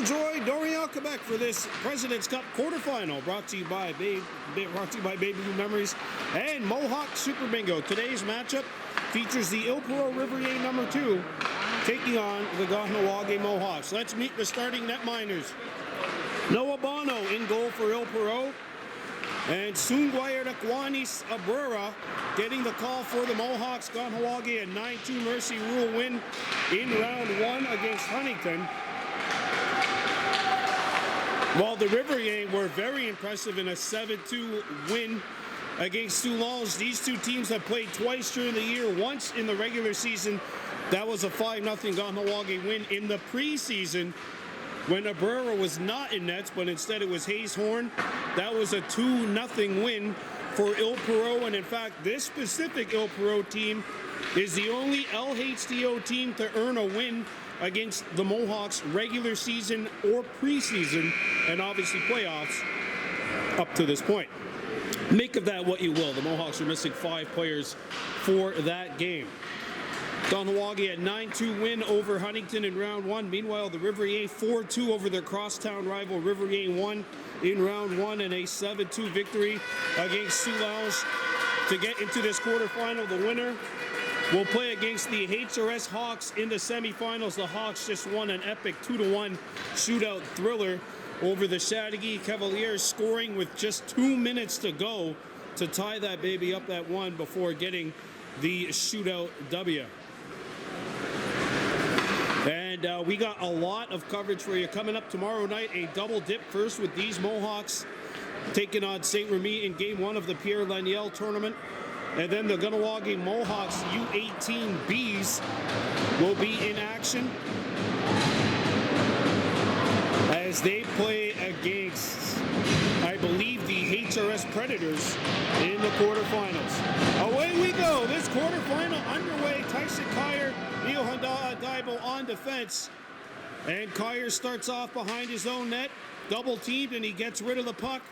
enjoy Dorian, Quebec for this President's Cup quarterfinal, brought to you by Baby Blue Memories and Mohawk Super Bingo. Today's matchup features the Ile-Perrot Riverains number 2 taking on the Kahnawake Mohawks. Let's meet the starting netminders. Noah Bono in goal for Ile-Perrot, and Sungwayarakwanis Abrera getting the call for the Mohawks. Kahnawake a 9-2 Mercy Rule win in round 1 against Huntington. While the Riverains were very impressive in a 7-2 win against Toulon. These two teams have played twice during the year, once in the regular season. That was a 5-0 Kahnawake win in the preseason when Abrera was not in nets, but instead it was Hayes Horn. That was a 2-0 win for Ile-Perrot, and in fact, this specific Ile-Perrot team is the only LHDO team to earn a win against the Mohawks regular season or preseason, and obviously playoffs up to this point. Make of that what you will. The Mohawks are missing 5 players for that game. Kahnawake a 9-2 win over Huntington in round 1. Meanwhile, the Riverains 4-2 over their crosstown rival Riverains 1 in round 1, and a 7-2 victory against Toulon to get into this quarterfinal. The winner will play against the HRS Hawks in the semifinals. The Hawks just won an epic 2-1 shootout thriller over the Chateauguay Cavaliers, scoring with just 2 minutes to go to tie that baby up at 1 before getting the shootout W. And we got a lot of coverage for you coming up tomorrow night. A double dip first with these Mohawks taking on St. Remy in game 1 of the Pierre Laniel tournament. And then the Kahnawake Mohawks U-18Bs will be in action as they play against, I believe, the HRS Predators in the quarterfinals. Away we go. This quarterfinal underway. Tyson Kyer, Neil Daibo on defense. And Kyer starts off behind his own net, double teamed, and he gets rid of the puck.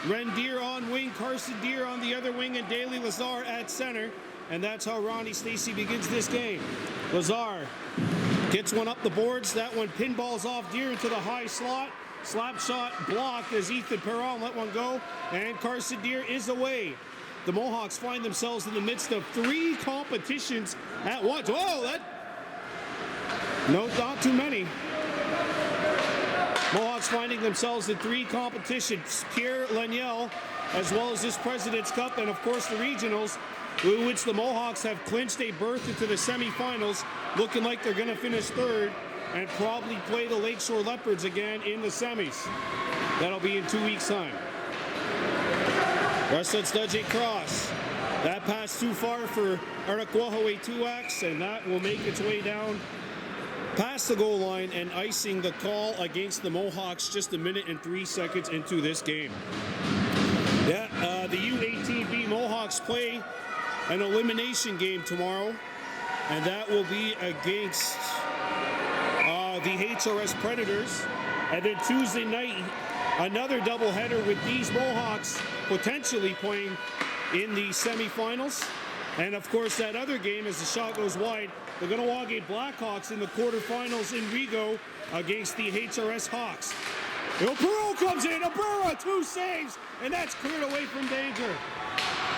Rendier on wing, Carson Deere on the other wing, and Daly Lazar at center. And that's how Ronnie Stacey begins this game. Lazar gets one up the boards. That one pinballs off Deere into the high slot. Slap shot blocked as Ile-Perrot let one go, and Carson Deere is away. The Mohawks find themselves in the midst of 3 competitions at once. Whoa, no, not too many. Mohawks finding themselves in 3 competitions. Pierre Laniel, as well as this President's Cup, and of course the regionals, in which the Mohawks have clinched a berth into the semifinals, looking like they're going to finish 3rd and probably play the Lakeshore Leopards again in the semis. That'll be in 2 weeks' time. Wrestlett's Dudjay Cross. That pass too far for Arakwahaway Tuax, and that will make its way down past the goal line and icing the call against the Mohawks just 1 minute and 3 seconds into this game. Yeah, the U-18B Mohawks play an elimination game tomorrow, and that will be against the HRS Predators. And then Tuesday night, another doubleheader with these Mohawks potentially playing in the semifinals. And of course, that other game, as the shot goes wide, the Kahnawake Blackhawks in the quarterfinals in Rigo against the HRS Hawks. Ile-Perrot comes in, Abrera, 2 saves, and that's cleared away from danger.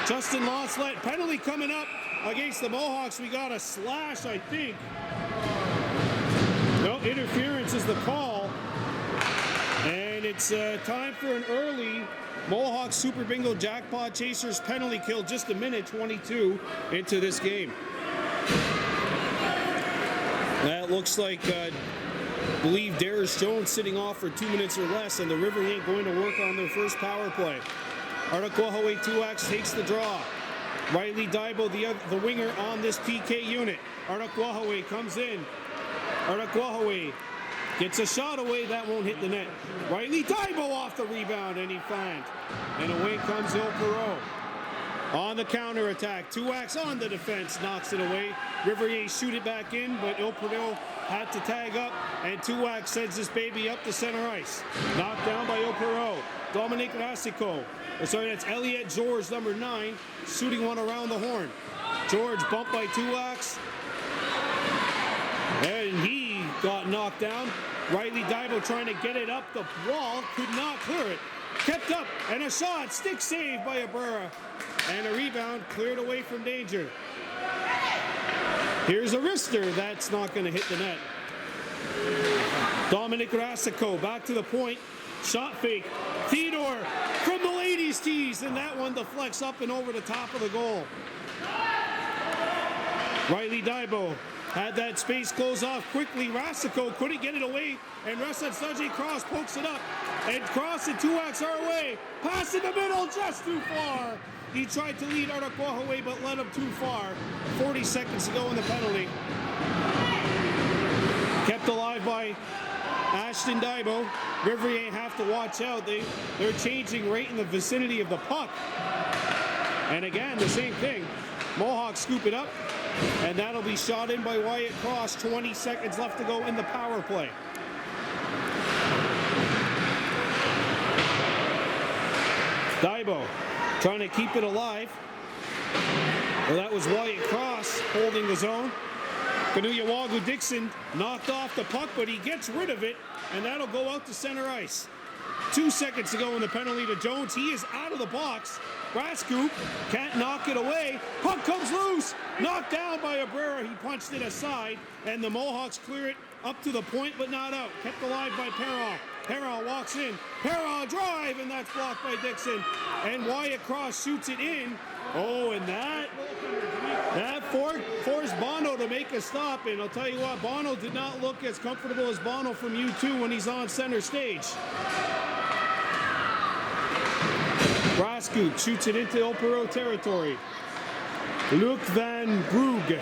Justin Launcelot, penalty coming up against the Mohawks. We got a slash, I think. No, interference is the call. And it's time for an early Mohawk Super Bingo Jackpot Chasers penalty kill, just 1 minute 22 into this game. That looks like, I believe, Darius Jones sitting off for 2 minutes or less, and the Riverains going to work on their first power play. Arakwahaway Tuax takes the draw. Riley Daibo, the winger on this PK unit. Arakwahaway comes in. Arakwahaway gets a shot away, that won't hit the net. Riley Daibo off the rebound, and he found. And away comes Ile-Perrot. On the counter-attack, Tuax on the defense, knocks it away. Riverains shoot it back in, but Ile-Perrot had to tag up, and Tuax sends this baby up the center ice. Knocked down by Ile-Perrot. Dominic Rasico. Sorry, that's Elliot George, number 9, shooting one around the horn. George bumped by Tuax, and he got knocked down. Riley Dibo trying to get it up the wall, could not clear it. Kept up, and a shot, stick save by Abrera. And a rebound cleared away from danger. Here's a wrister, that's not going to hit the net. Dominic Rasico back to the point, shot fake. Theodore from the ladies' tees, and that one deflects up and over the top of the goal. Riley Dibo had that space close off quickly. Rasico couldn't get it away, and Russet Sudgy Cross pokes it up. And Cross and Tuax are away. Pass in the middle, just too far. He tried to lead Arakawa away, but led him too far. 40 seconds to go in the penalty. Kept alive by Ashton Dibo. Riverains have to watch out. They're changing right in the vicinity of the puck. And again, the same thing. Mohawks scoop it up, and that'll be shot in by Wyatt Cross. 20 seconds left to go in the power play. Dibo trying to keep it alive. Well, that was Wyatt Cross holding the zone. Kahnawake Dixon knocked off the puck, but he gets rid of it, and that'll go out to center ice. 2 seconds to go in the penalty to Jones. He is out of the box. Brascoop can't knock it away. Puck comes loose. Knocked down by Abrera. He punched it aside, and the Mohawks clear it up to the point, but not out. Kept alive by Perron. Perron walks in. Perron drive, and that's blocked by Dixon. And Wyatt Cross shoots it in. Oh, and that forced Bono to make a stop. And I'll tell you what, Bono did not look as comfortable as Bono from U2 when he's on center stage. Brascoop shoots it into Ile-Perrot territory. Luc Van Brugge.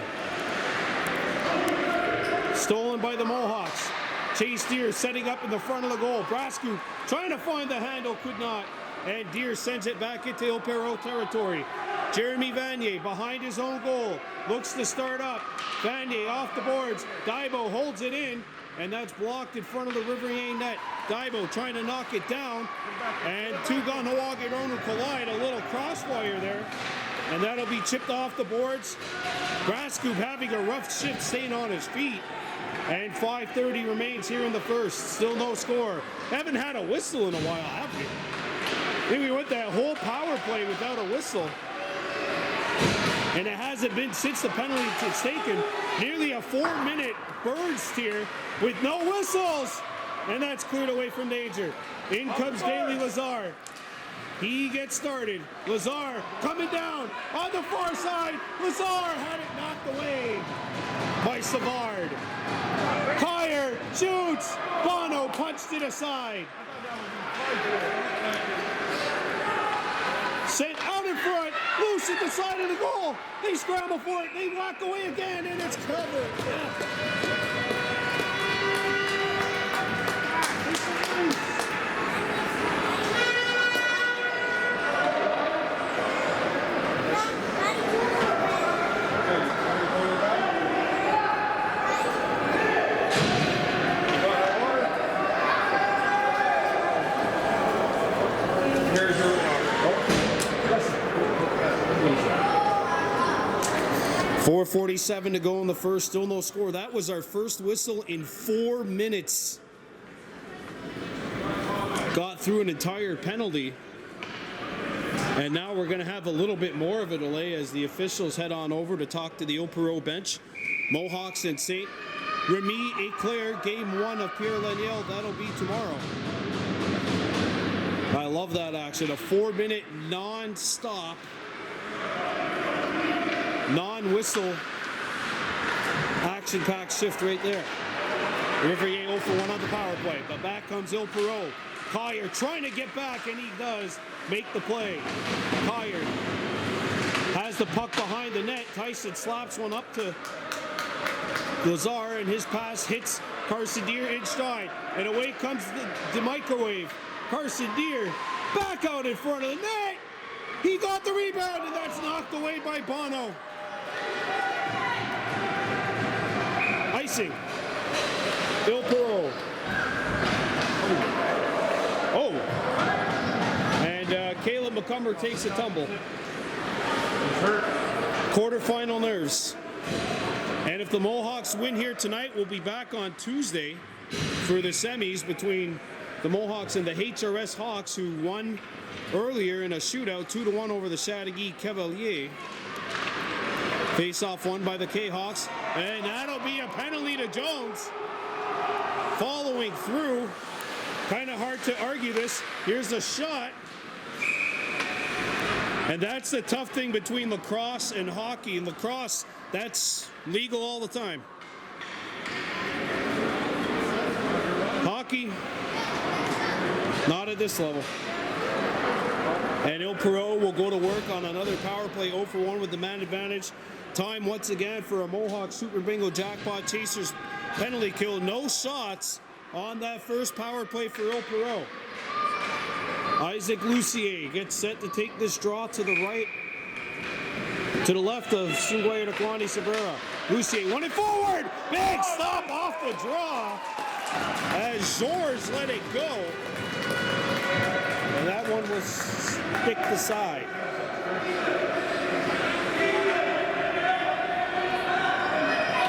Stolen by the Mohawks. Chase Deer setting up in the front of the goal. Brascoop trying to find the handle, could not. And Deer sends it back into Ile-Perrot territory. Jeremy Vanier behind his own goal. Looks to start up. Vanier off the boards. Dibo holds it in, and that's blocked in front of the Riverains net. Dibo trying to knock it down, and two Kahnawake Ronu collide. A little crossfire there, and that'll be chipped off the boards. Brascoop having a rough shift, staying on his feet. And 5:30 remains here in the first. Still no score. Haven't had a whistle in a while, have we? I think we went that whole power play without a whistle. And it hasn't been since the penalty was taken. Nearly a 4-minute burst here with no whistles. And that's cleared away from danger. In comes Daly Lazar. He gets started. Lazar coming down on the far side. Lazar had it knocked away by Savard. Kyer shoots. Bono punched it aside. Sent out in front, loose at the side of the goal. They scramble for it, they walk away again, and it's covered. .447 to go in the first, still no score. That was our first whistle in 4 minutes. Got through an entire penalty. And now we're going to have a little bit more of a delay as the officials head on over to talk to the Ile-Perrot bench. Mohawks and St. Remy Eclair, game 1 of Pierre Laniel. That'll be tomorrow. I love that action. A 4-minute non-stop, non-whistle action-packed shift right there. Riverains 0 for 1 on the power play, but back comes Ile-Perrot. Kyer trying to get back, and he does make the play. Kyer has the puck behind the net. Tyson slaps one up to Lazar, and his pass hits Carson Deer in stride. And away comes the microwave. Carson Deer back out in front of the net. He got the rebound, and that's knocked away by Bono. Icing. Ile-Perrot. Oh. And Caleb McCumber takes a tumble. Quarterfinal nerves. And if the Mohawks win here tonight, we'll be back on Tuesday for the semis between the Mohawks and the HRS Hawks, who won earlier in a shootout 2-1 over the Chateauguay Cavaliers. Face-off won by the K-Hawks, and that'll be a penalty to Jones. Following through, kind of hard to argue this. Here's a shot. And that's the tough thing between lacrosse and hockey. In lacrosse, that's legal all the time. Hockey, not at this level. And Ile-Perrot will go to work on another power play 0 for 1 with the man advantage. Time once again for a Mohawk Super Bingo Jackpot Chasers penalty kill. No shots on that first power play for Ile-Perrot. Isaac Lucier gets set to take this draw to the right, to the left of Sungwayo Sabrera. Lucier, one it forward! Big stop off the draw as Georges let it go. And that one was stick the side.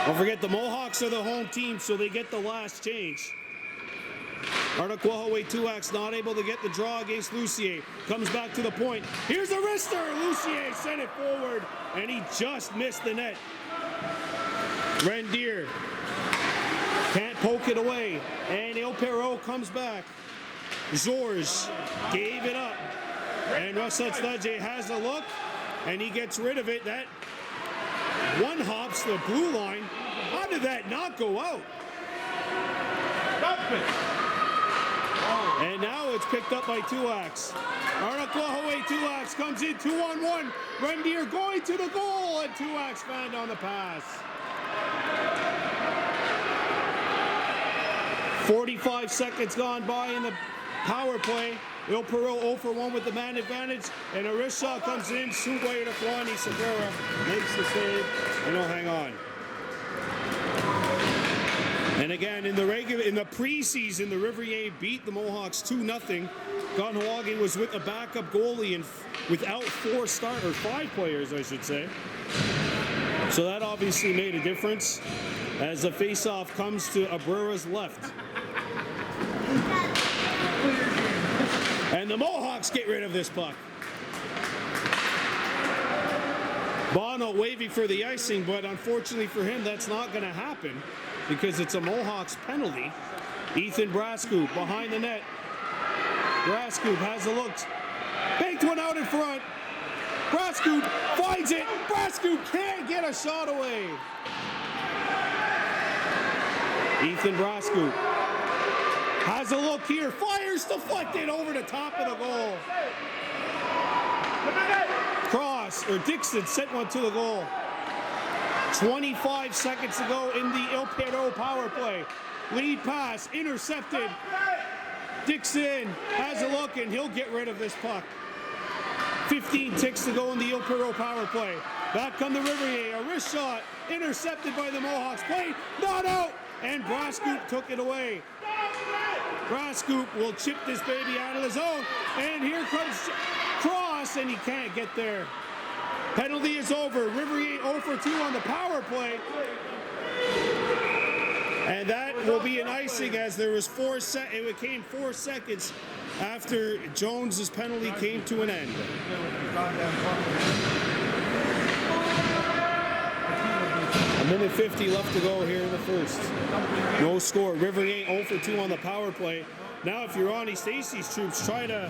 Don't forget, the Mohawks are the home team, so they get the last change. Kahnawake 2X not able to get the draw against Lucier. Comes back to the point. Here's a wrister. Lucier sent it forward, and he just missed the net. Rendier can't poke it away, and Ile-Perrot comes back. Georges gave it up, and Russell Sledge has a look, and he gets rid of it. That one hops the blue line. How did that not go out? And now it's picked up by 2X. Kahnawake 2X comes in 2-on-1. Rendier going to the goal, and 2X found on the pass. 45 seconds gone by in the power play. Ile-Perrot 0 for 1 with the man advantage, and a wrist shot comes in. Sungwayo Sabrera makes the save, and he'll hang on. And again, in the preseason, the Riverains beat the Mohawks 2-0. Kahnawake was with a backup goalie and without 5 players, I should say. So that obviously made a difference as the face-off comes to Abrera's left. And the Mohawks get rid of this puck. Bono waving for the icing, but unfortunately for him, that's not going to happen because it's a Mohawks penalty. Ethan Brascoop behind the net. Brascoop has a look. Banked one out in front. Brascoop finds it. Brascoop can't get a shot away. Ethan Brascoop has a look here. Fires deflected over the top of the goal. Cross, or Dixon sent one to the goal. 25 seconds to go in the Ile-Perrot power play. Lead pass, intercepted. Dixon has a look, and he'll get rid of this puck. 15 ticks to go in the Ile-Perrot power play. Back come the Riverains. A wrist shot, intercepted by the Mohawks. Play, not out, and Brascoop took it away. Brascoop will chip this baby out of the zone, and here comes Cross, and he can't get there. Penalty is over. Riverains 0 for 2 on the power play. And that will be an icing as there was it came 4 seconds after Jones's penalty came to an end. A minute 50 left to go here in the first. No score. Riverains 0 for 2 on the power play. Now if you're Ronnie Stacey's troops, try to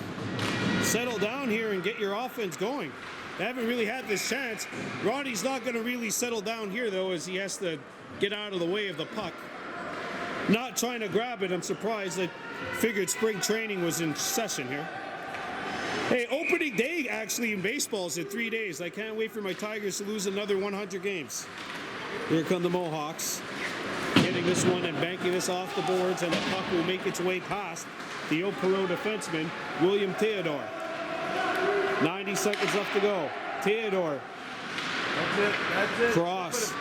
settle down here and get your offense going. They haven't really had this chance. Ronnie's not going to really settle down here, though, as he has to get out of the way of the puck. Not trying to grab it. I'm surprised. I figured spring training was in session here. Hey, opening day, actually, in baseball is in 3 days. I can't wait for my Tigers to lose another 100 games. Here come the Mohawks. Getting this one and banking this off the boards, and the puck will make its way past the Ile-Perrot defenseman, William Theodore. 90 seconds left to go. Theodore. That's it. Cross.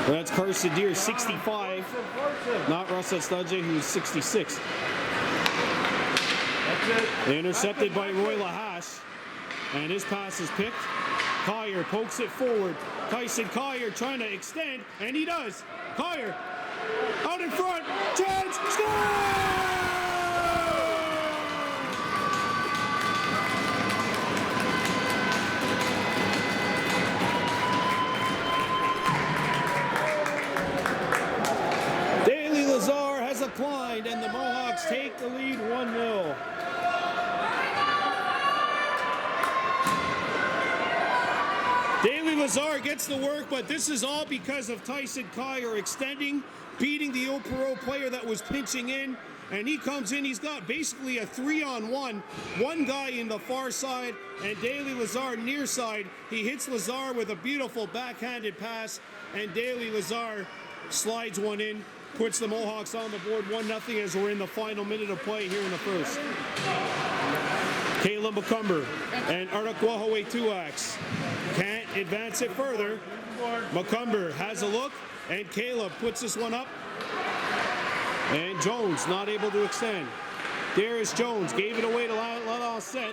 That's Carson Deere, 65. Not Russell Studge, who's 66. That's it. Intercepted by Roy Lahash. And his pass is picked. Kyer pokes it forward. Tyson Kyer trying to extend, and he does. Kyer out in front. Chance, score! Declined, and the Mohawks take the lead 1-0. Daly Lazar gets the work, but this is all because of Tyson Kyer extending, beating the Ile-Perrot player that was pinching in, and he comes in. He's got basically a 3-on-1, one guy in the far side and Daly Lazar near side. He hits Lazar with a beautiful backhanded pass, and Daly Lazar slides one in. Puts the Mohawks on the board 1-0 as we're in the final minute of play here in the first. Caleb McCumber and Kahnawake Tuax can't advance it further. McCumber has a look, and Caleb puts this one up. And Jones not able to extend. Darius Jones gave it away to Lala Set.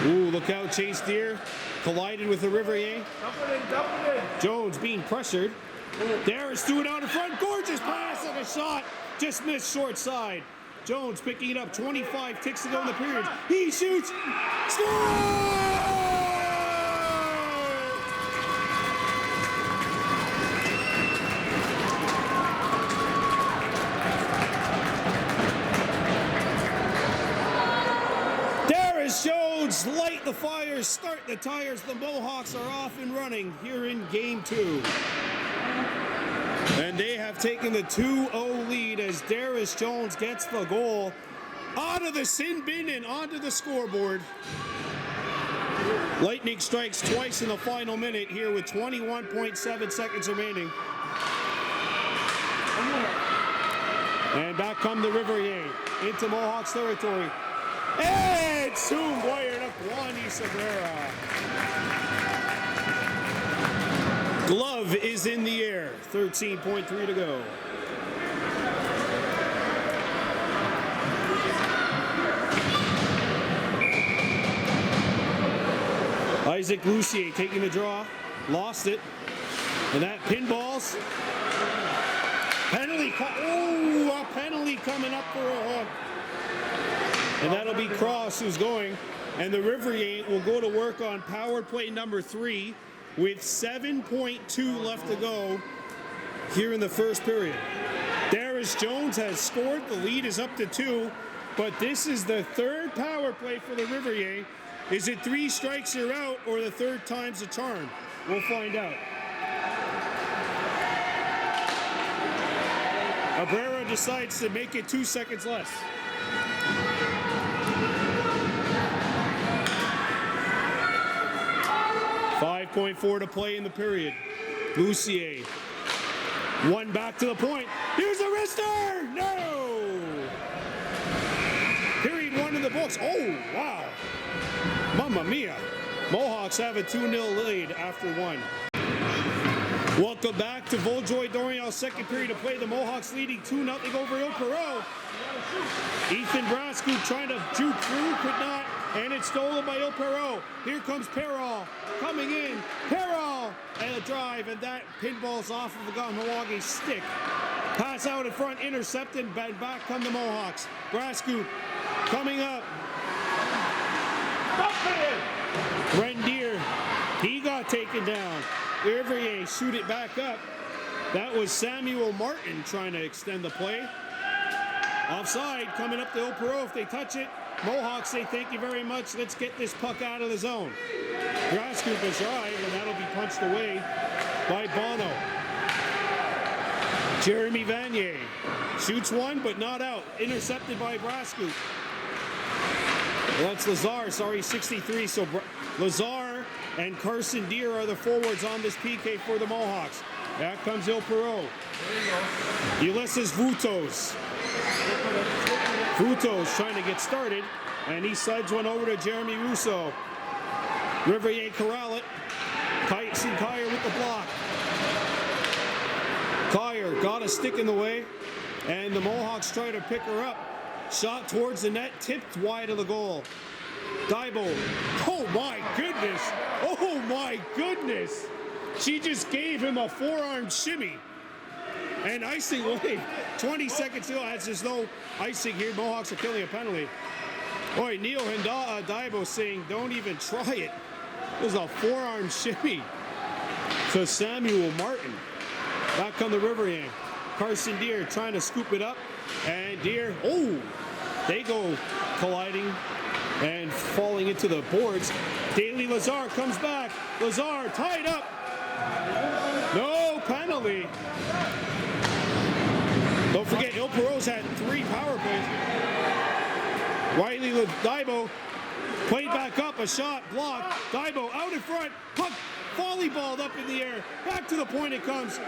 Ooh, look out, Chase Deer collided with the Riverains. Jones being pressured. Darius threw it out in front. Gorgeous pass and a shot. Just missed short side. Jones picking it up. 25 ticks to go in the period. He shoots. Score! Darius Jones light the fires, start the tires. The Mohawks are off and running here in game 2. And they have taken the 2-0 lead as Darius Jones gets the goal out of the sin bin and onto the scoreboard. Lightning strikes twice in the final minute here with 21.7 seconds remaining. And back come the Riverains into Mohawks territory. And soon wired up Juani Sabrera. Glove is in the air. 13.3 to go. Isaac Lucier taking the draw. Lost it. And that pinballs. Penalty. Oh, a penalty coming up for a hook. And that'll be Cross who's going. And the Riverains will go to work on power play number 3. With 7.2 left to go here in the first period. Darius Jones has scored. The lead is up to 2, but this is the third power play for the Riverains. Is it 3 strikes you're out, or the third time's a charm? We'll find out. Abrera decides to make it 2 seconds less. .4 to play in the period. Lucier. One back to the point. Here's a wrister! No! Period 1 in the books. Oh, wow. Mamma mia. Mohawks have a 2-0 lead after 1. Welcome back to Voljoy Dorian's second period to play. The Mohawks leading 2-0 over Ile-Perrot. Ethan Brascoop trying to juke through, could not, and it's stolen by Ile-Perrot. Here comes Perrot coming in. Perrot and a drive, and that pinballs off of the Kahnawake stick. Pass out in front, intercepted, and back come the Mohawks. Brascoop coming up. Rendier, he got taken down. Riverains shoot it back up. That was Samuel Martin trying to extend the play. Offside, coming up to Ile-Perrot. If they touch it, Mohawks say thank you very much. Let's get this puck out of the zone. Brascoop is right, and that'll be punched away by Bono. Jeremy Vanier shoots one, but not out. Intercepted by Brascoop. Well, that's Lazar, 63. So Lazar and Carson Deer are the forwards on this PK for the Mohawks. Back comes Ile-Perrot. Ulysses Vutos. Vutos trying to get started, and he slides one over to Jeremy Russo. Riverains corral it. Tyson Kyer with the block. Kyer got a stick in the way, and the Mohawks try to pick her up. Shot towards the net, tipped wide of the goal. Daibo. Oh my goodness. Oh my goodness. She just gave him a forearm shimmy. And icing away. 20 seconds still. There's no icing here. Mohawks are killing a penalty. Boy, Neil Daibo saying, don't even try it. It was a forearm shimmy. So Samuel Martin. Back on the Riverains. Carson Deere trying to scoop it up. And Deere, oh, they go colliding and falling into the boards. Daly Lazar comes back. Lazar tied up. No penalty. Don't forget, Ile-Perrot's had 3 power plays. Riley Daibo played back up, a shot, blocked. Daibo out in front, puck volleyballed up in the air. Back to the point it comes.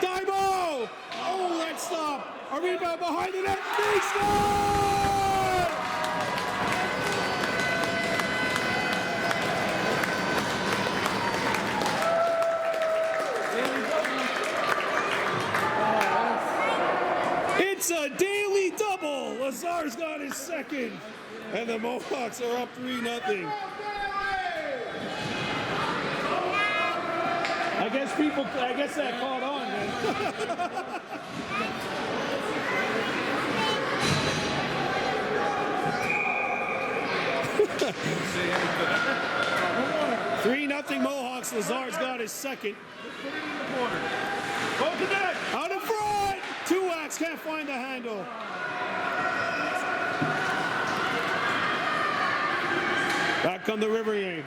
Daibo! Oh, that stop. A rebound behind the net. They score! It's a daily double. Lazar's got his second. And the Mohawks are up 3-0. I guess that caught on, man. Three nothing Mohawks. Lazar's got his second. Out in front. Two-Axe can't find the handle. Back on the Riverains.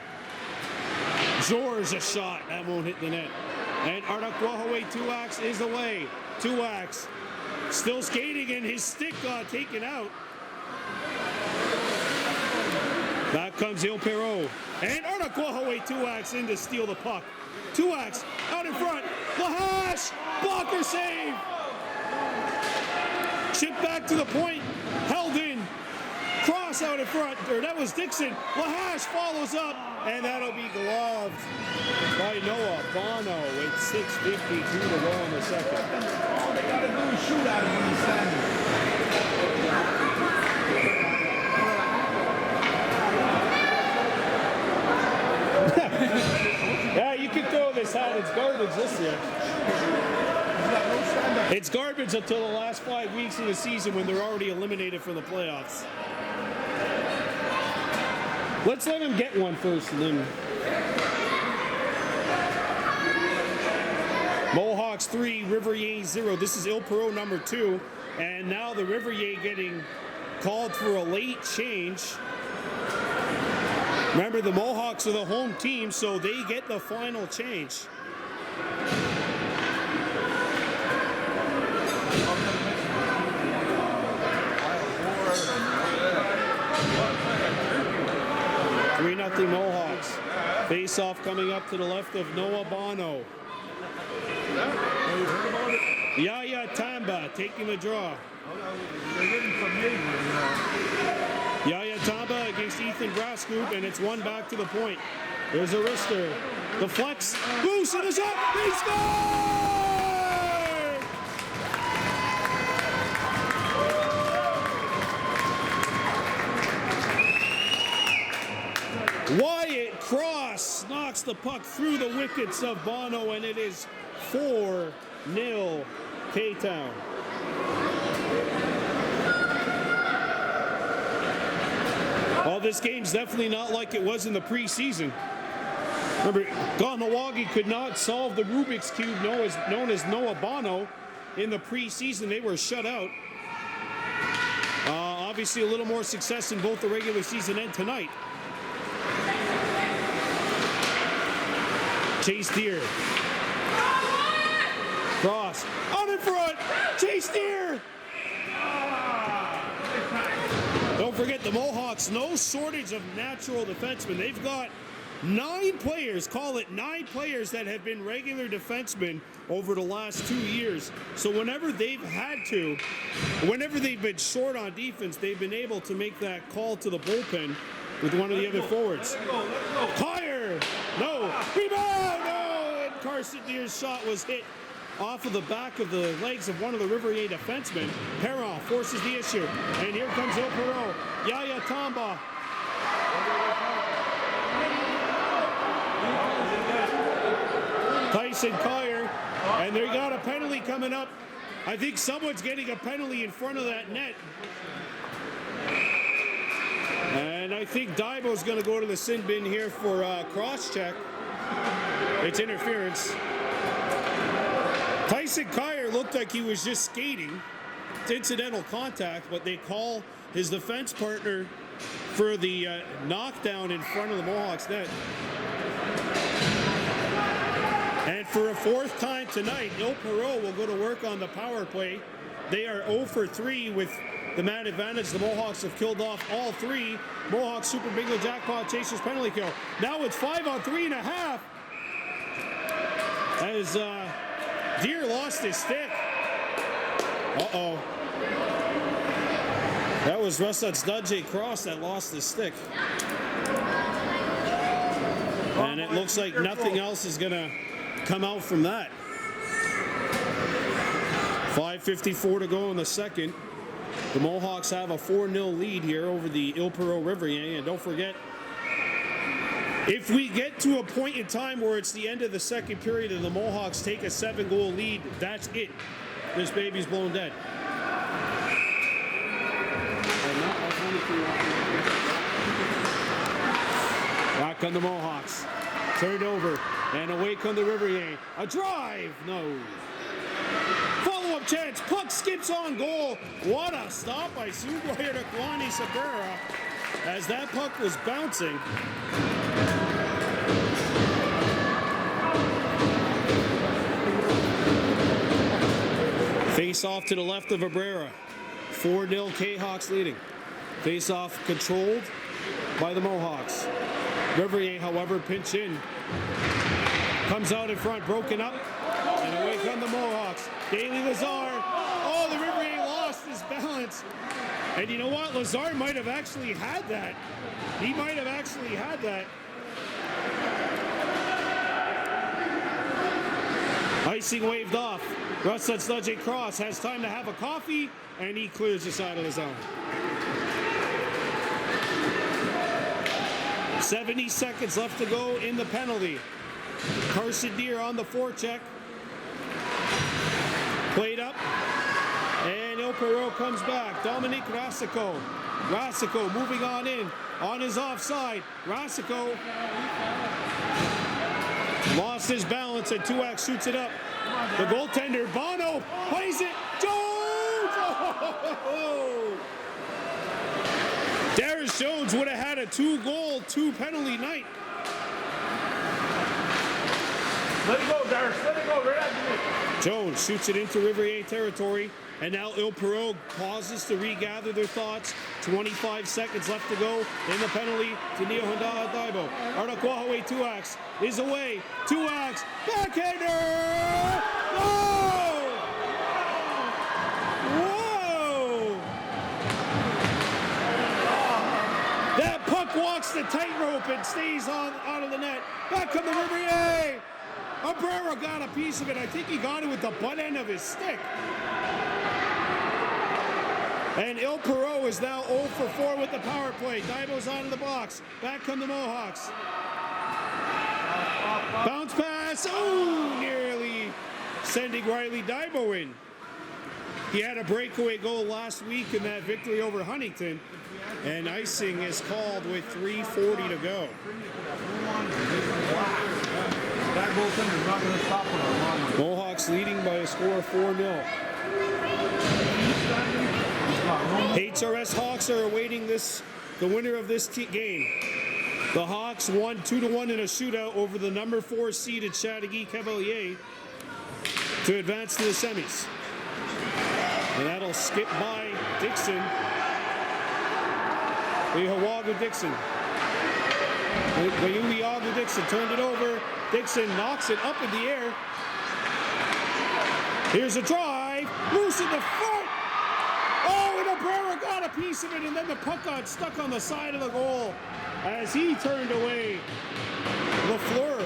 George a shot. That won't hit the net. And Arnaquahaway Two-Axe is away. Two-Axe still skating and his stick got taken out. Back comes Ile-Perrot. And Arnaquahaway Two-Axe in to steal the puck. Two-Axe out in front. Lahash! Blocker save! Chip back to the point. Held in. Cross out in front. Or that was Dixon. Lahash follows up. And that'll be gloved by Noah Bono with 6:52 to go in the second. All they got to do is shoot at him when he's standing. Yeah, you can throw this out. It's garbage this year. It's garbage until the last 5 weeks of the season when they're already eliminated from the playoffs. Let's let him get one first and then. Mohawks 3, Riverains 0. This is Ile-Perrot number 2. And now the Riverains getting called for a late change. Remember, the Mohawks are the home team, so they get the final change. Nothing Mohawks. Face-off coming up to the left of Noah Bono. Yaya Tamba taking the draw. Yaya Tamba against Ethan Grascoop, and it's one back to the point. There's a wrister. The flex. Loose and is up. They score! Wyatt Cross knocks the puck through the wickets of Bono, and it is 4-0 K-Town. Well, this game's definitely not like it was in the preseason. Remember, Kahnawake could not solve the Rubik's Cube known as Noah Bono in the preseason. They were shut out. Obviously, a little more success in both the regular season and tonight. Chase Deere. Cross. Out in front. Chase Deere. Don't forget the Mohawks, no shortage of natural defensemen. They've got 9 players, call it 9 players that have been regular defensemen over the last 2 years. So whenever they've had to, whenever they've been short on defense, they've been able to make that call to the bullpen with one of the other forwards. Kyer! No! Rebound! No! And Carson Deere's shot was hit off of the back of the legs of one of the Riverains defensemen. Perron forces the issue. And here comes Ile-Perrot. Yaya Tamba. Tyson Collier, and they got a penalty coming up. I think someone's getting a penalty in front of that net. And I think Daibo's going to go to the sin bin here for cross-check. It's interference. Tyson Collier looked like he was just skating. It's incidental contact, but they call his defense partner for the knockdown in front of the Mohawks net. And for a fourth time tonight, Ile-Perrot will go to work on the power play. They are 0 for 3 with the man advantage. The Mohawks have killed off all three. Mohawks Super Bingo Jackpot Chasers penalty kill. Now it's 5 on 3.5. As Deere lost his stick. Uh-oh. That was Russell's Dudjay Cross that lost his stick. And it looks like nothing else is going to come out from that. 5:54 to go in the second. The Mohawks have a 4-0 lead here over the Ile-Perrot Riverains. And don't forget, if we get to a point in time where it's the end of the second period and the Mohawks take a 7-goal lead, that's it. This baby's blown dead. Back on the Mohawks. Turned over. And away come the Riverains. A drive. No. Follow-up chance. Puck skips on goal. What a stop by Sugoyer to Kwani Sabera as that puck was bouncing. Face off to the left of Abrera. 4-0 K-Hawks leading. Face off controlled by the Mohawks. Riverains, however, pinch in. Comes out in front, broken up. And away come the Mohawks. Daly Lazar. Oh, the Riverains lost his balance. And you know what? Lazar might have actually had that. He might have actually had that. Icing waved off. Russell's Dudjay Cross has time to have a coffee, and he clears the side of the zone. 70 seconds left to go in the penalty. Carson Deere on the forecheck. Played up. And Ile-Perrot comes back. Dominic Rasico. Rasico moving on in. On his offside. Rasico lost his balance and Tuak shoots it up. The goaltender, Bono, plays it. Jones! Oh! Darius Jones would have had a 2-goal, 2-penalty night. Let it go, Darius. Let it go. Right after me. Jones shoots it into Riverains territory, and now Ile-Perrot pauses to regather their thoughts. 25 seconds left to go in the penalty to Neo Honda Daibo. Arnaquahaway Tuax is away. Tuax, backhander! No! Whoa! That puck walks the tightrope and stays on out of the net. Back come the Riverains! Abrera got a piece of it. I think he got it with the butt end of his stick. And Ile-Perrot is now 0 for 4 with the power play. Daibo's out of the box. Back come the Mohawks. Bounce pass. Oh, nearly sending Riley Daibo in. He had a breakaway goal last week in that victory over Huntington. And icing is called with 3:40 to go. That goaltender's not going to stop with a long one. Mohawks leading by a score of 4-0. HRS Hawks are awaiting the winner of this game. The Hawks won 2-1 in a shootout over the number 4 seeded Chateauguay Cavalier to advance to the semis. And that'll skip by Dixon. Lehawagu Dixon. Lehawagu Dixon turned it over. Dixon knocks it up in the air. Here's a drive. Loose in the front. Oh, and Abrera got a piece of it, and then the puck got stuck on the side of the goal as he turned away. LaFleur.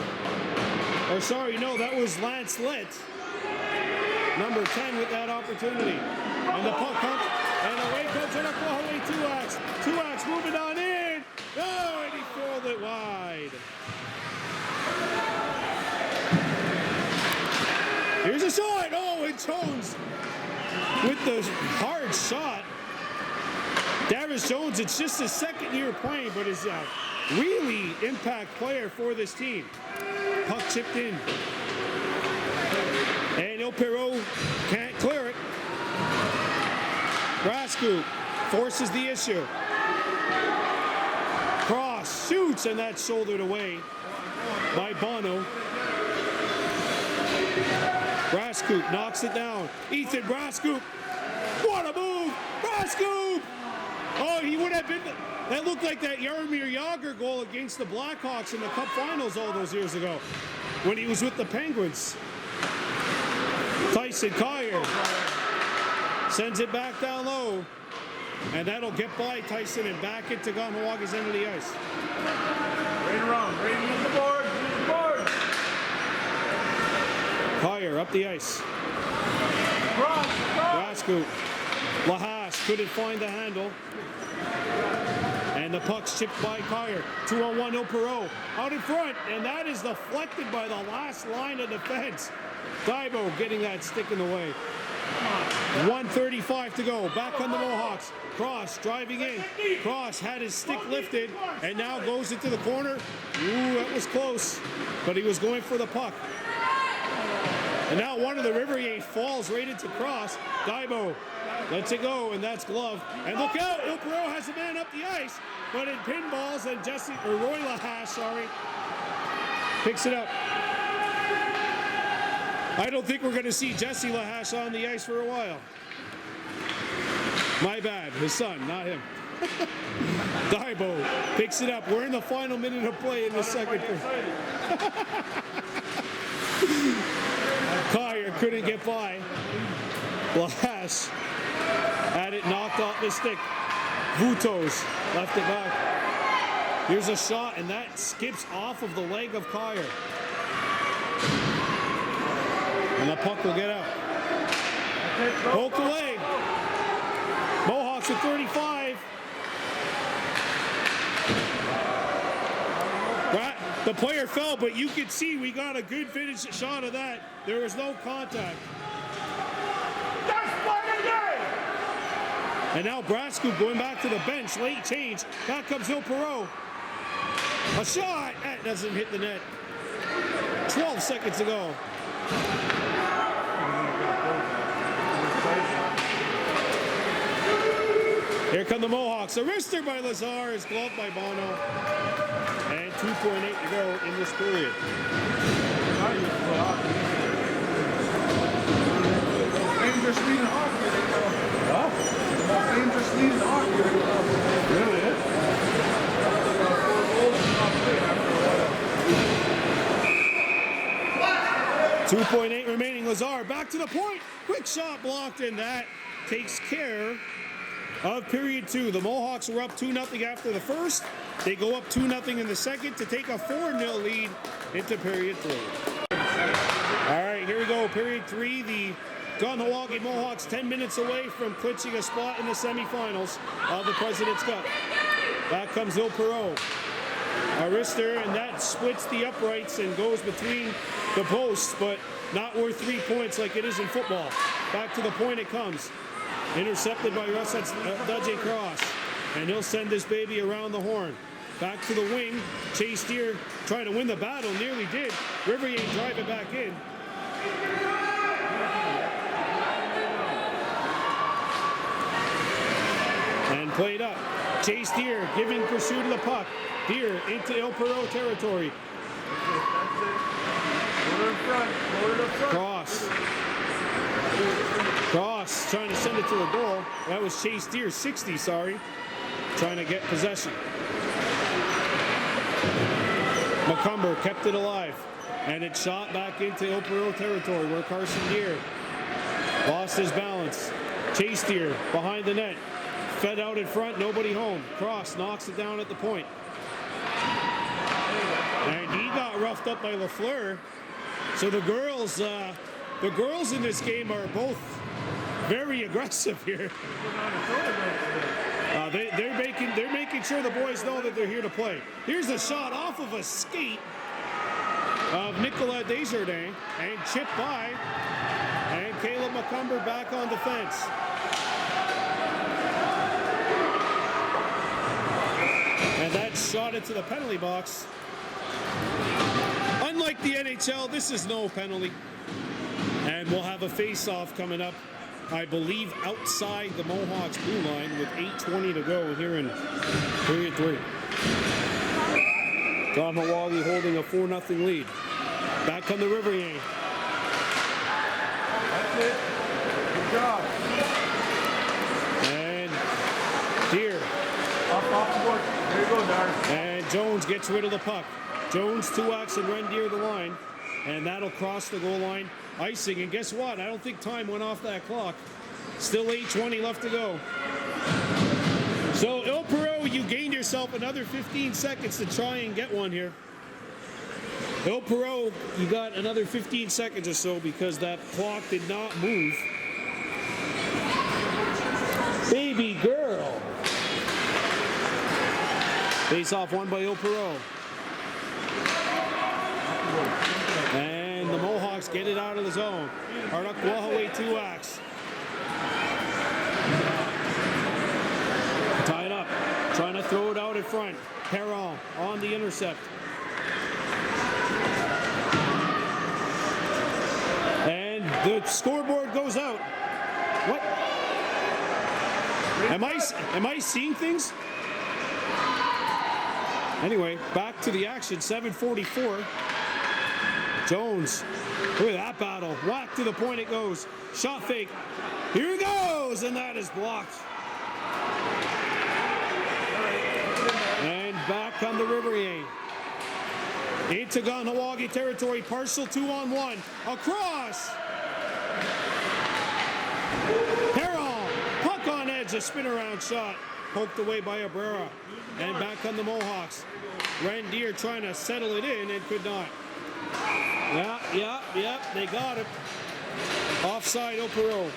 Or sorry, no, that was Lance Litt. Number 10 with that opportunity. And the puck comes, and away comes Arnaquahaway Tuax. Tuax moving on in. Oh, Jones with the hard shot. Darius Jones, it's just his second year playing, but is a really impact player for this team. Puck chipped in. And Ile-Perrot can't clear it. Brascu forces the issue. Cross, shoots, and that's shouldered away by Bono. Brascu knocks it down. Ethan Brascu. What a move! Brascu! Oh, he would have been. That looked like that Jaromir Jagr goal against the Blackhawks in the Cup Finals all those years ago when he was with the Penguins. Tyson Kyer sends it back down low, and that'll get by Tyson and back into Kahnawake's end of the ice. Right around, right in the board, use the board. Kyer up the ice. Brascu. Lahash couldn't find the handle. And the puck's chipped by Kyer. 2-on-1 Ile-Perrot out in front, and that is deflected by the last line of defense. Daibo getting that stick in the way. 1:35 to go. Back on the Mohawks. Cross driving in. Cross had his stick lifted and now goes into the corner. Ooh, that was close, but he was going for the puck. And now one of the Riverains falls right into Cross. Daibo lets it go, and that's glove. And look out, Ile-Perrot has a man up the ice, but it pinballs, and Roy Lahash, picks it up. I don't think we're going to see Jesse Lahash on the ice for a while. My bad, his son, not him. Daibo picks it up. We're in the final minute of play in the second period. Kyer couldn't get by. Lahash had it knocked off the stick. Vutos left it back. Here's a shot, and that skips off of the leg of Kyer. And the puck will get out. Poked away. Mohawks at 35. The player fell, but you could see we got a good finish shot of that. There was no contact. And now Brascu going back to the bench. Late change. Back comes Ile-Perrot. A shot. That doesn't hit the net. 12 seconds to go. Here come the Mohawks. A wrister by Lazar is gloved by Bono. And 2.8 to go in this period. Dangerous lead in hockey. Huh? Dangerous lead in hockey. Really? 2.8 remaining. Lazar back to the point. Quick shot blocked, and that takes care of period two. The Mohawks were up 2-0 after the first. They go up 2-0 in the second to take a 4-0 lead into period three. All right, here we go. Period three. The Kahnawake Mohawks 10 minutes away from clinching a spot in the semifinals of the President's Cup. Back comes Ile-Perrot. A wrister, and that splits the uprights and goes between the posts, but not worth 3 points like it is in football. Back to the point it comes. Intercepted by Russ, that's Dudjay Cross. And he'll send this baby around the horn. Back to the wing. Chase Deer trying to win the battle, nearly did. Riverains drive it back in. And played up. Chase Deer giving pursuit of the puck. Deer into Ile-Perrot territory. Cross. Cross trying to send it to the goal. That was Chase Deer, 60, trying to get possession. McCumber kept it alive, and it shot back into Ile-Perrot territory where Carson Deer lost his balance. Chase Deer behind the net. Fed out in front, nobody home. Cross knocks it down at the point. And he got roughed up by Lafleur. So the girls in this game are both very aggressive here. They're making sure the boys know that they're here to play. Here's a shot off of a skate of Nicolas Desjardins and chipped by And Caleb McCumber back on defense. And that shot into the penalty box. Unlike the NHL, this is no penalty. And we'll have a face-off coming up, I believe, outside the Mohawks blue line with 8:20 to go here in period 3. Kahnawake holding a 4-0 lead. Back on the Riverains. That's it. Good job. And Deer. Off the board. There you go, Darren. And Jones gets rid of the puck. Jones, Tuax, and Rendier the line. And that'll cross the goal line. Icing. And guess what? I don't think time went off that clock. Still 8:20 left to go. So, Ile-Perrot, you gained yourself another 15 seconds to try and get one here. Ile-Perrot, you got another 15 seconds or so because that clock did not move. Baby girl. Face off won by Ile-Perrot. And the Mohawks get it out of the zone. Kahnawake 2-ax. Tie it up. Trying to throw it out in front. Perron on the intercept. And the scoreboard goes out. What? Am I seeing things? Anyway, back to the action. 7:44. Jones. Look at that battle. Whack to the point it goes. Shot fake. Here it goes, and that is blocked. And back on the Riverains. Into Kahnawake territory. Partial 2-on-1. Across. Perron. Puck on edge. A spin around shot. Poked away by Abrera. And back on the Mohawks. Rendier trying to settle it in and could not. Yeah. They got it. Offside Ile-Perrot.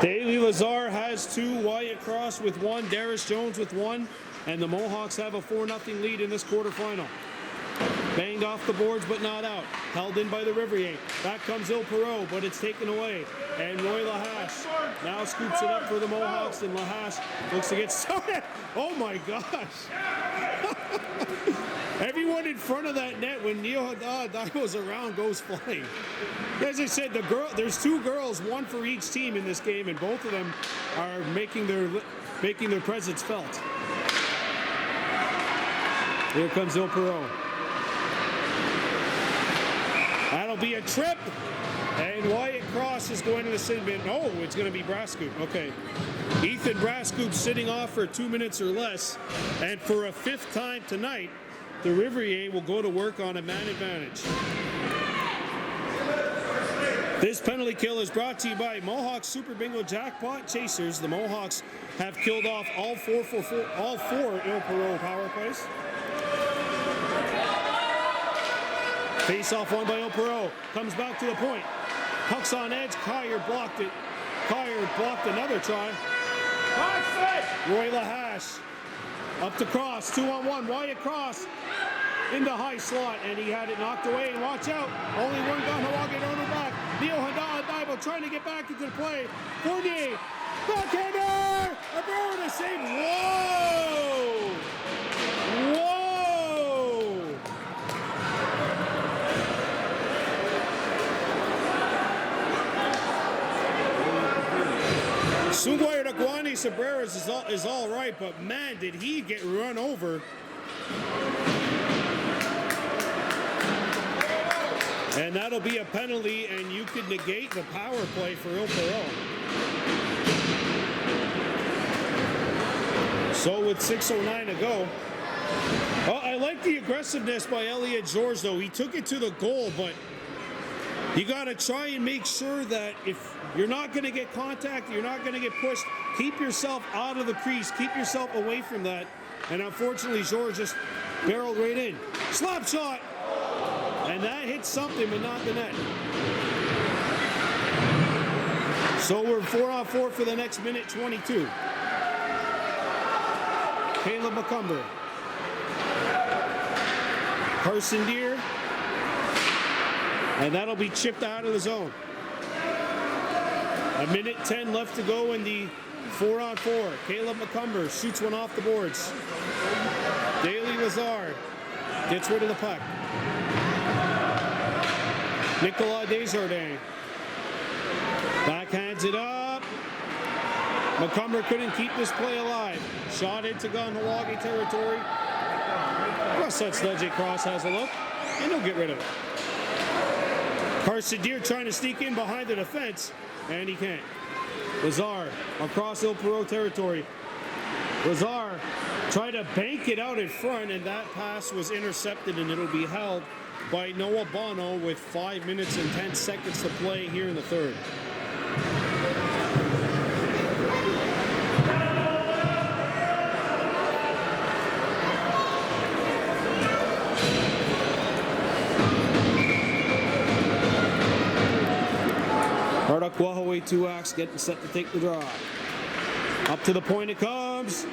Daly Lazar has 2, Wyatt Cross with 1, Darius Jones with 1, and the Mohawks have a 4-0 lead in this quarterfinal. Banged off the boards but not out. Held in by the Riverains. Back comes Ile-Perrot, but it's taken away. And Roy Lahash now scoops it up for the Mohawks, and Lahash looks to get started. Oh my gosh. Everyone in front of that net when Neil Haddad goes around goes flying. As I said, there's 2 girls, 1 for each team in this game, and both of them are making their presence felt. Here comes Ile-Perrot. That'll be a trip, and Wyatt Cross is going to the sin bin. Oh, it's going to be Brascoop. Okay. Ethan Brascoop sitting off for 2 minutes or less, and for a 5th time tonight, the Riverains will go to work on a man advantage. This penalty kill is brought to you by Mohawks Super Bingo Jackpot Chasers. The Mohawks have killed off all four Ile-Perrot power plays. Face off won by Ile-Perrot. Comes back to the point. Puck's on edge. Kyer blocked it. Kyer blocked another try. Roy Lahash. Up to Cross. 2-on-1. Wyatt Cross. In the high slot. And he had it knocked away. And watch out. Only one Kahnawake owner back. Neil Haddad trying to get back into the play. Fournier. Backhander. Abrera to save. Whoa! Whoa! Sugwai Rakwani Sabreras is all right, but man, did he get run over. And that'll be a penalty, and you could negate the power play for Ile-Perrot. So with 6:09 to go. Oh, I like the aggressiveness by Elliot George, though. He took it to the goal, but you got to try and make sure that if you're not going to get contact, you're not going to get pushed, keep yourself out of the crease, keep yourself away from that. And unfortunately, George just barreled right in. Slap shot! And And that hit something, but not the net. So we're 4-on-4 for the next minute 22. Caleb McCumber. Carson Deere. And that'll be chipped out of the zone. A minute 10 left to go in the 4-on-4. Caleb McCumber shoots one off the boards. Daly Lazar gets rid of the puck. Nicolas Desjardins backhands it up. McCumber couldn't keep this play alive. Shot into Kahnawake territory. Russ sets Ledge Cross has a look, and he'll get rid of it. Carson Deere trying to sneak in behind the defense, and he can't. Lazar across Ile-Perrot territory. Lazar tried to bank it out in front, and that pass was intercepted, and it'll be held by Noah Bono with 5 minutes and 10 seconds to play here in the third. Kahnawake 2X getting set to take the draw. Up to the point it comes.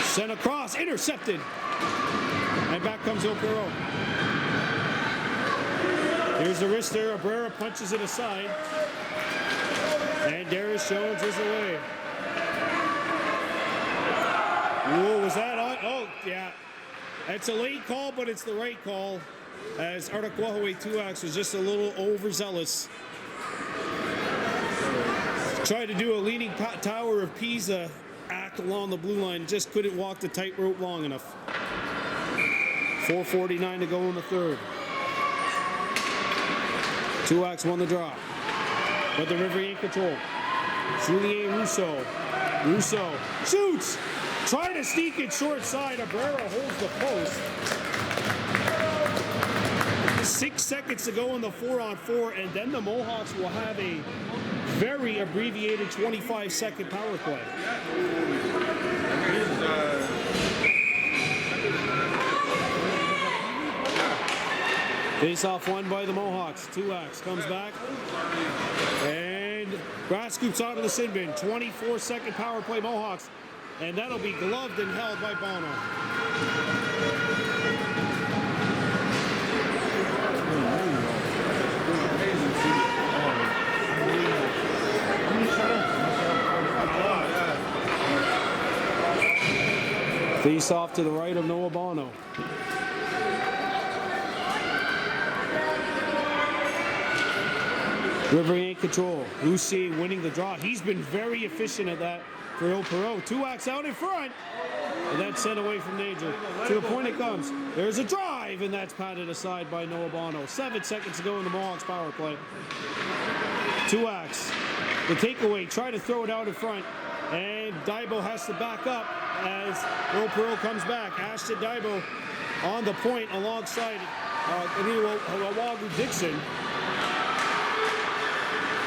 Sent across, intercepted. And back comes Ile-Perrot. Here's the wrister. Abrera punches it aside. And Darius Jones is away. Whoa, was that on? Oh, yeah. It's a late call, but it's the right call. As Kahnawake 2X was just a little overzealous. Tried to do a leaning Tower of Pisa act along the blue line. Just couldn't walk the tightrope long enough. 4:49 to go in the third. 2X won the draw. But the Riverains in control. Julien Rousseau. Rousseau shoots! Trying to sneak it short side. Abrera holds the post. 6 seconds to go in the 4-on-4, and then the Mohawks will have a very abbreviated 25-second power play. Face-off won by the Mohawks. 2X comes back. And grass scoops out of the sin bin. 24-second power play Mohawks. And that'll be gloved and held by Bono. Face off to the right of Noah Bono. Riverains in control. Lucy winning the draw. He's been very efficient at that for Ile-Perrot. 2X out in front. And that's sent away from danger. To the point it comes. There's a drive, and that's patted aside by Noah Bono. 7 seconds to go in the Mohawks power play. 2X. The takeaway. Try to throw it out in front. And Daibo has to back up as Ile-Perrot comes back. Ashton Daibo on the point alongside Awagu Dixon.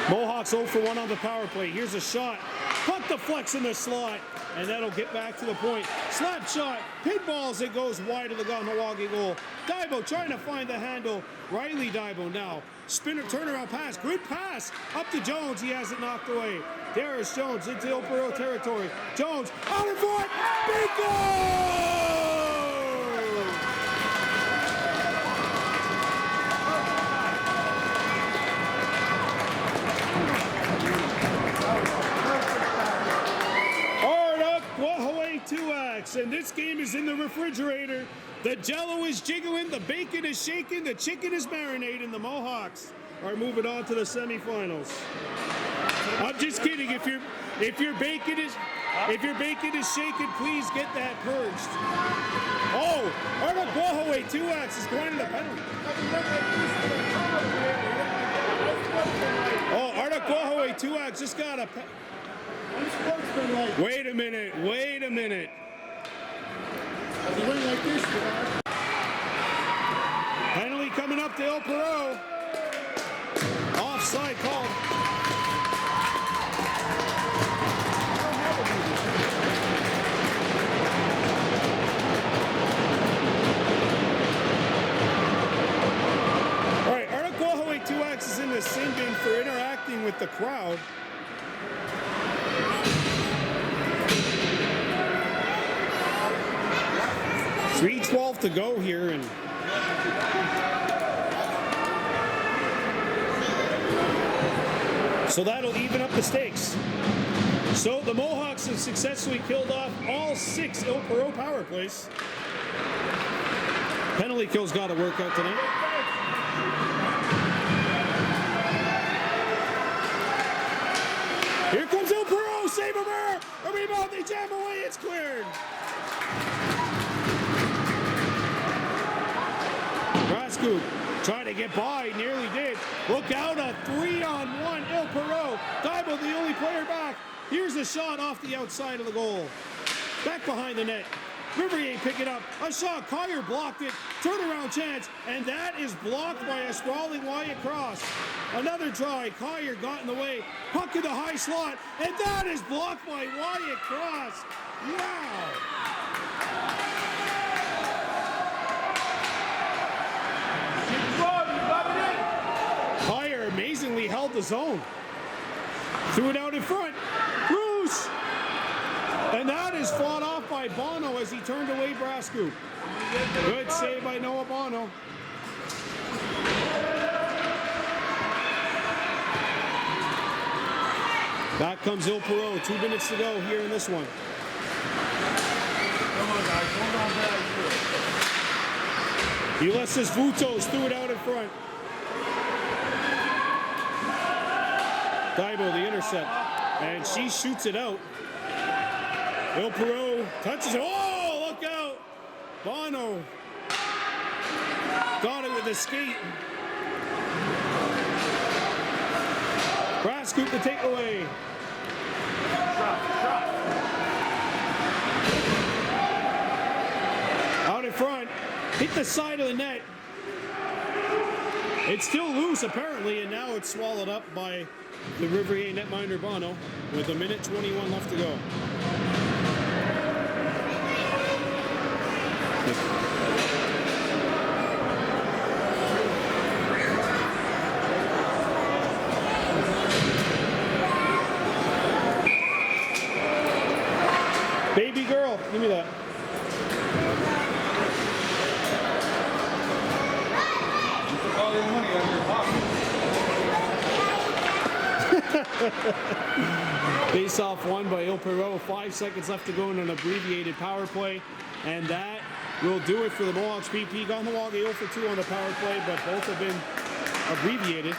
Mohawks 0 for 1 on the power play. Here's a shot. Puck deflects in the slot. And that'll get back to the point. Slap shot. Pinballs. It goes wide of the Kahnawake goal. Daibo trying to find the handle. Riley Daibo now. Spinner turnaround pass. Good pass. Up to Jones. He has it knocked away. Darius Jones into Ile-Perrot territory. Jones out in front. Big goal! Kahnawake 2X, and this game is in the refrigerator. The jello is jiggling, the bacon is shaking, the chicken is marinating. The Mohawks are moving on to the semifinals. I'm just kidding. If your bacon is shaken, please get that purged. Oh, Kahnawake 2X is going to the penalty. Oh, Kahnawake 2X just got a. Wait a minute. Penalty coming up to Ile-Perrot. Offside called. with the crowd. .312 to go here, and so that'll even up the stakes. So the Mohawks have successfully killed off all 6 Ile-Perrot power plays. Penalty kills got to work out tonight. Here comes Ile-Perrot, save him there! A rebound, they jam away, it's cleared. Coupe trying to get by, nearly did. Look out, a 3-on-1 Ile-Perrot. Daibo, the only player back. Here's a shot off the outside of the goal. Back behind the net. Riverains pick it up. A shot, Collier blocked it. Turnaround chance, and that is blocked by a sprawling Wyatt Cross. Another try, Collier got in the way. Puck in the high slot, and that is blocked by Wyatt Cross. Wow. Collier amazingly held the zone. Threw it out in front. Bruce! And that is fought off by Bono as he turned away Coupe. Good save by Noah Bono. Back comes Ile-Perrot. 2 minutes to go here in this one. Come on, guys. Hold on to that. Ulysses Vutos threw it out in front. Daibo, the intercept. And she shoots it out. Ile-Perrot touches it. Oh, look out! Bono got it with the skate. Coupe to take away. Out in front. Hit the side of the net. It's still loose apparently, and now it's swallowed up by the Riverains netminder Bono with 1:21 left to go. Baby girl, give me that. You took all your money out of your pocket. Face off won by Ile-Perrot. 5 seconds left to go in an abbreviated power play. And that will do it for the Mohawks. PP Kahnawake 0 for 2 on the power play, but both have been abbreviated.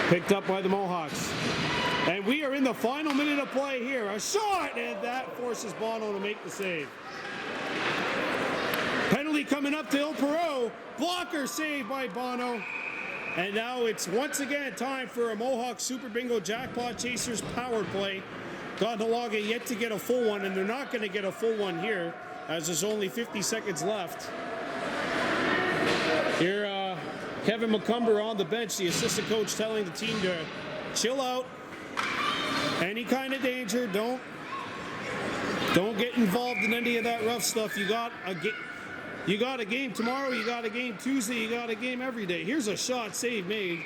Picked up by the Mohawks. And we are in the final minute of play here. A shot, and that forces Bono to make the save. Penalty coming up to Ile-Perrot. Blocker save by Bono. And now it's once again time for a Mohawk Super Bingo Jackpot Chasers power play. Kahnawake yet to get a full one, and they're not going to get a full one here as there's only 50 seconds left. Here, Kevin McCumber on the bench, the assistant coach telling the team to chill out. Any kind of danger, don't get involved in any of that rough stuff. You got a game tomorrow, you got a game Tuesday, you got a game every day. Here's a shot, save made.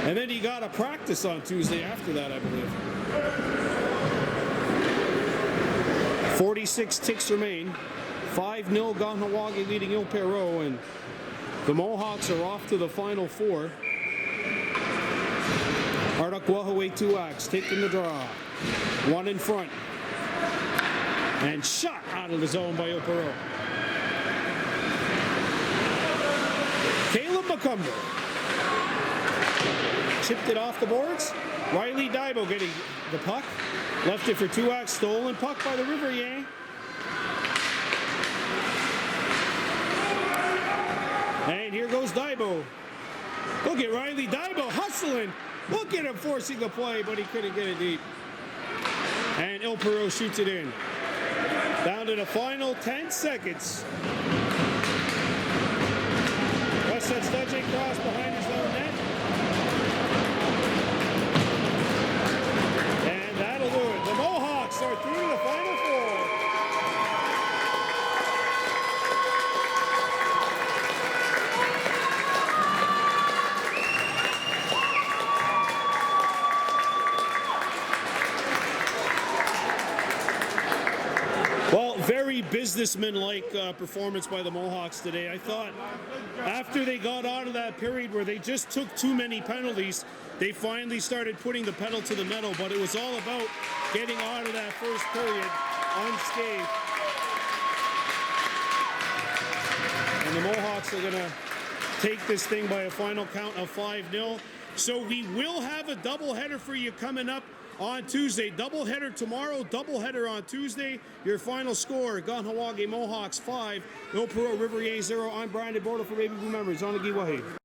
And then you got to practice on Tuesday after that, I believe. 46 ticks remain. 5-0 Kahnawake leading Ile-Perrot, and the Mohawks are off to the final four. Ardakwahaway Tuax taking the draw. One in front. And shot out of the zone by Ile-Perrot. Caleb McCumber. Chipped it off the boards. Riley Daibo getting the puck. Left it for Tuax. Stolen puck by the Riverains. And here goes Daibo. Look at Riley Daibo hustling. Look at him forcing the play, but he couldn't get it deep. And Ile-Perrot shoots it in. Down to the final 10 seconds. Westside Studgey cross behind his own net. And that'll do it. The Mohawks are through the final four. very businessman-like performance by the Mohawks today. I thought after they got out of that period where they just took too many penalties, they finally started putting the pedal to the metal, but it was all about getting out of that first period unscathed. And the Mohawks are going to take this thing by a final count of 5-0. So we will have a doubleheader for you coming up on Tuesday. Doubleheader tomorrow, doubleheader on Tuesday. Your final score, Kahnawake Mohawks 5, Ile-Perrot Riverains 0. I'm Brian DeBordo for Baby Blue Memories on the Giwahe.